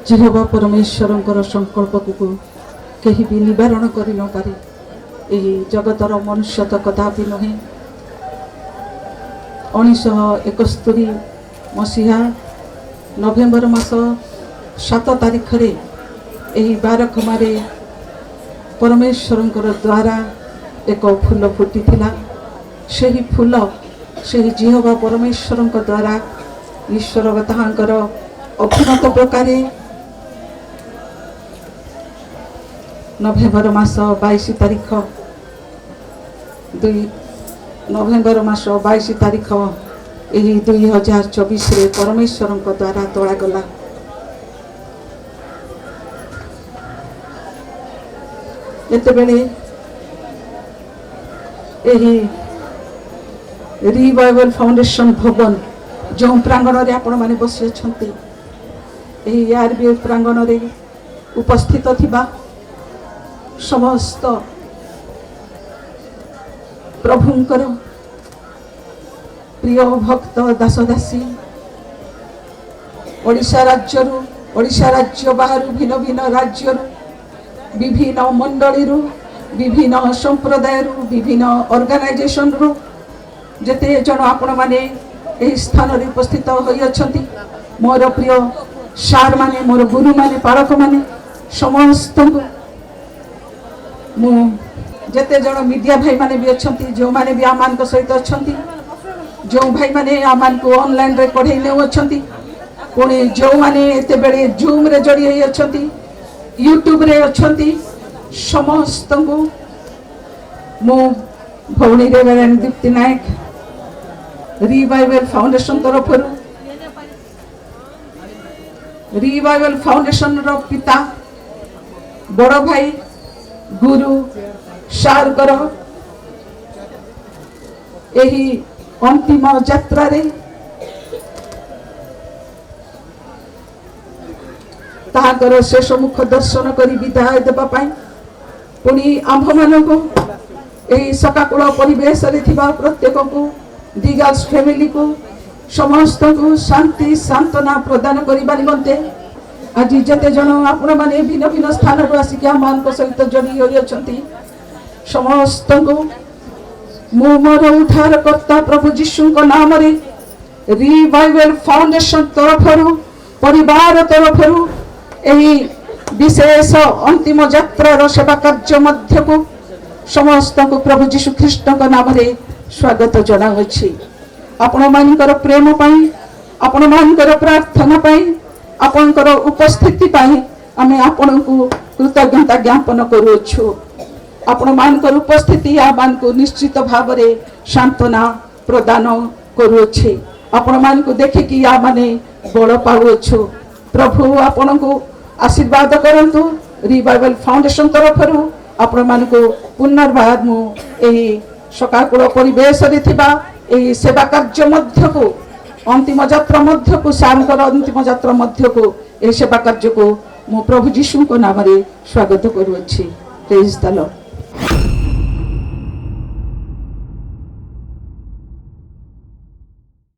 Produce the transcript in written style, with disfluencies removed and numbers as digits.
जिहोवा परमेश्वर संकल्प को कहीं भी निवारण कर न पारे। यही जगतर मनुष्य तो कदापि नुहे। 1971 मसीहा नवेम्बर मास 7 तारिख रे यही बारखमारे परमेश्वर द्वारा एक फूल फुटी से ही फूल से जिहोवा परमेश्वर द्वारा ईश्वर ताहांकर अभिनत प्रकार नवेम्बर मास 22 तारिख 2 नवेम्बर मास 22 तारिख यही 2024 रे परमेश्वर द्वारा तोड़ा गला। एतेबेले यही रिवाइवल फाउंडेशन भवन जो प्रांगण रे आपण माने बसी अछंती यही आरबीआई प्रांगण रे उपस्थित थिबा समस्त प्रभुंकर प्रिय भक्त दासदासी ओडिशा राज्य बाहर भिन्न भिन्न राज्य विभिन्न मंडली विभिन्न संप्रदाय विभिन्न ऑर्गेनाइजेशन जेते जन आपण माने एही स्थान रे उपस्थित होई अछंती मोर प्रिय सार माने मोर गुरु माने पालक माने समस्त मु जेते जन मीडिया भाई माने भी अछंती जो माने भी आमान को सहित अछंती जो भाई माने आमान को ऑनलाइन रे पढ़ाई ने अछंती पुणी जो माने एते बेले जूम रे जोड़ी होई अछंती यूट्यूब रे अछंती समस्त को मु भौणी रेवरेंड दीप्ति नायक रिवाइवल फाउंडेशन तरफ रिवाइवल फाउंडेशन रो पिता बड़ भाई गुरु सार कर यही अंतिम यात्रा रे ताहाकर शेष मुख दर्शन करी विदाय देबा पाई पुणी आंभ मानक यही सकाकूल परिवेश रे थिबा प्रत्येक को दिगाल्स फैमिली को समस्त को शांति सांत्वना प्रदान करिबा निमंते आज जते जन आपण माने भिन्न भिन्न स्थान रो आसी के मान को सहित जोड़ी होई अछंती समस्त को मु मोर उद्धार कर्ता प्रभु यीशु को नाम रे रिवाइवल फाउंडेशन तरफरु परिवार तरफरु एही विशेष अंतिम यात्रा रो सेवा कार्य मध्य को समस्त को प्रभु यीशु ख्रीष्ट को नाम रे स्वागत जनाउछि। आपण मानकर प्रेम पाई आपण मानकर प्रार्थना पाई आपनकर उपस्थिति पाई आमे आपण को कृतज्ञता ज्ञापन करूछु। आपण मानकर उपस्थिति आमान को निश्चित भाव रे सांत्वना प्रदान करूछि। आपण मान को देखि कि या माने बड़ पाउछु। प्रभु आपण को आशीर्वाद करंतु। रिवाइवल फाउंडेशन तरफरु आपण मान को पुनर्बार मु एही सकाकूल परिवेश रे थिबा एही सेवा कार्य मध्य को अंतिम यात्रा मध्य को सारकर अंतिम यात्रा मध्य को एही सेवा कार्य को मु प्रभु यीशु को नाम रे स्वागत करूछि। Praise the Lord.